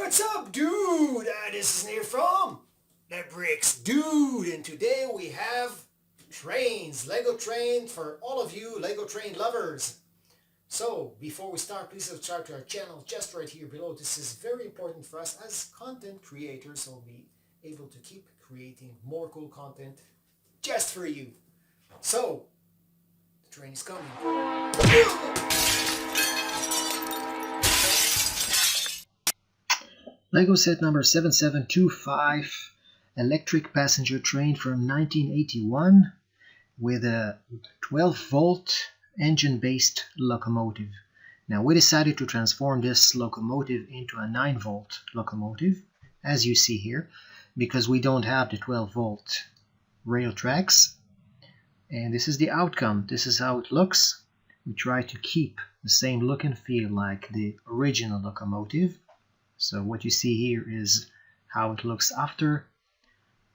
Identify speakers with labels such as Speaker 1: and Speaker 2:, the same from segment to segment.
Speaker 1: What's up, dude? This is Near from the Bricks Dude, and today we have trains, Lego train for all of you Lego train lovers. So, before we start, please subscribe to our channel just right here below. This is very important for us as content creators, so we'll be able to keep creating more cool content just for you. So, the train is coming.
Speaker 2: Lego set number 7725, electric passenger train from 1981 with a 12-volt engine-based locomotive. Now we decided to transform this locomotive into a 9-volt locomotive, as you see here, because we don't have the 12-volt rail tracks. And this is the outcome. This is how it looks. We try to keep the same look and feel like the original locomotive. So what you see here is how it looks after,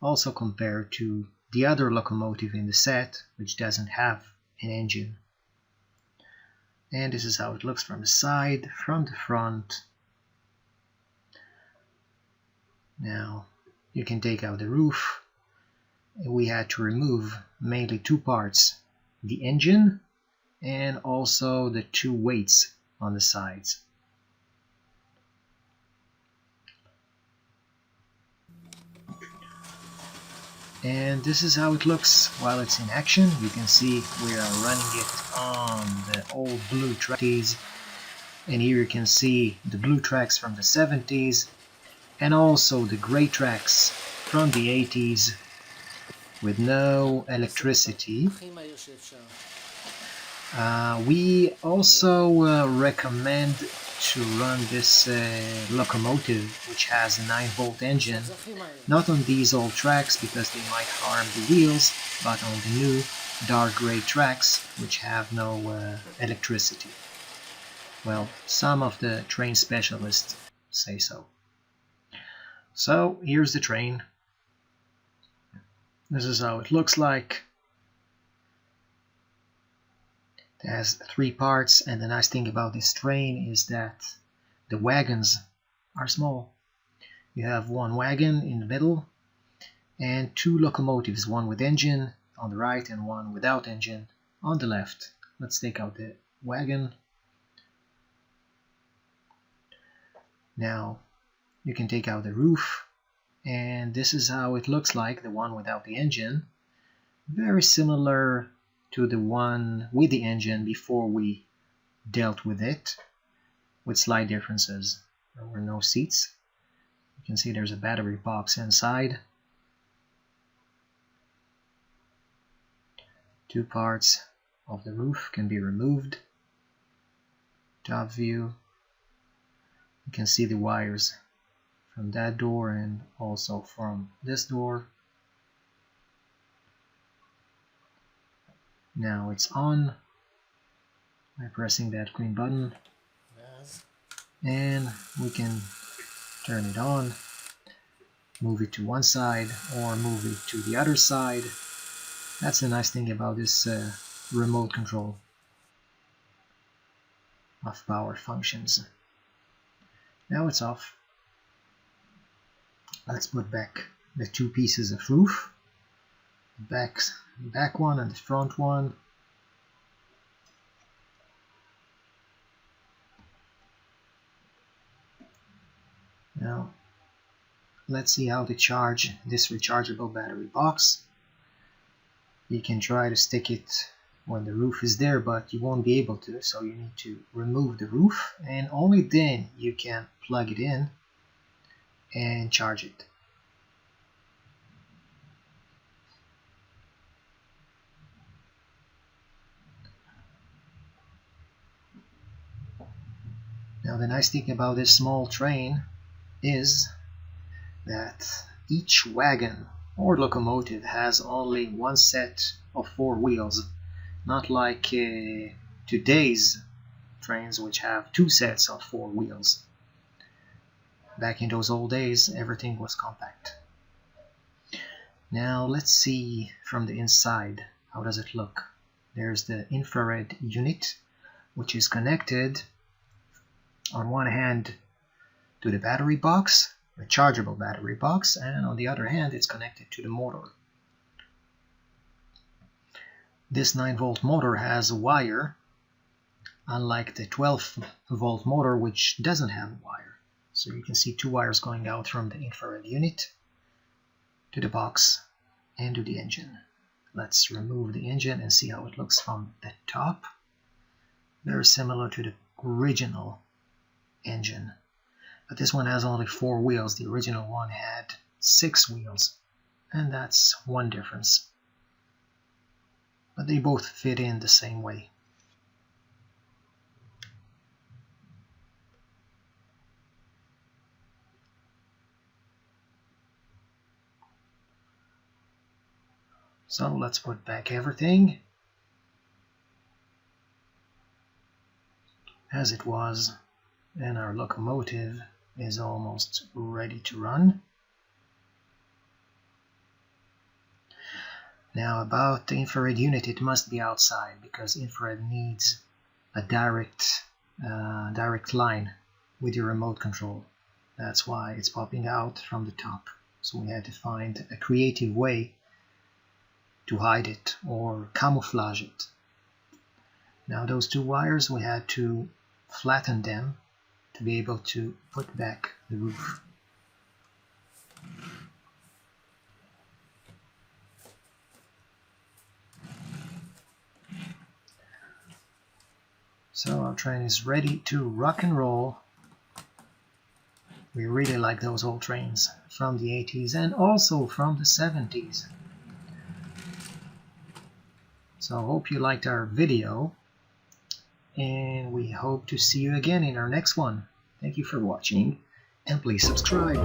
Speaker 2: also compared to the other locomotive in the set, which doesn't have an engine. And this is how it looks from the side, from the front. Now you can take out the roof. We had to remove mainly two parts, the engine and also the two weights on the sides. And this is how it looks while it's in action. You can see we are running it on the old blue tracks, and here you can see the blue tracks from the 70s and also the gray tracks from the 80s with no electricity. We also recommend to run this locomotive, which has a 9-volt engine, not on these old tracks because they might harm the wheels, but on the new dark gray tracks which have no electricity. Well, some of the train specialists say so. So here's the train. This is how it looks like. It has 3 parts, and the nice thing about this train is that the wagons are small. You have one wagon in the middle and 2 locomotives, one with engine on the right and one without engine on the left. Let's take out the wagon. Now you can take out the roof, and this is how it looks like, the one without the engine. Very similar to the one with the engine before we dealt with it, with slight differences. There were no seats. You can see there's a battery box inside. 2 parts of the roof can be removed. Top view. You can see the wires from that door and also from this door. Now it's on by pressing that green button, and we can turn it on, move it to one side or move it to the other side. That's the nice thing about this remote control of power functions. Now it's off. Let's put back the 2 pieces of roof, the back one and the front one. Now let's see how to charge this rechargeable battery box. You can try to stick it when the roof is there, but you won't be able to, so you need to remove the roof, and only then you can plug it in and charge it. Now the nice thing about this small train is that each wagon or locomotive has only one set of 4 wheels, not like today's trains which have 2 sets of 4 wheels. Back in those old days, everything was compact. Now let's see from the inside, how does it look? There's the infrared unit, which is connected on one hand to the battery box, rechargeable battery box, and on the other hand it's connected to the motor. This 9-volt motor has a wire, unlike the 12-volt motor which doesn't have a wire. So you can see 2 wires going out from the infrared unit to the box and to the engine. Let's remove the engine and see how it looks from the top. Very similar to the original engine, but this one has only 4 wheels. The original one had 6 wheels, and that's one difference. But they both fit in the same way. So let's put back everything as it was, and our locomotive is almost ready to run. Now about the infrared unit, it must be outside because infrared needs a direct line with your remote control. That's why it's popping out from the top. So we had to find a creative way to hide it or camouflage it. Now those 2 wires, we had to flatten them to be able to put back the roof. So our train is ready to rock and roll. We really like those old trains from the 80s and also from the 70s. So I hope you liked our video, and we hope to see you again in our next one. Thank you for watching, and please subscribe.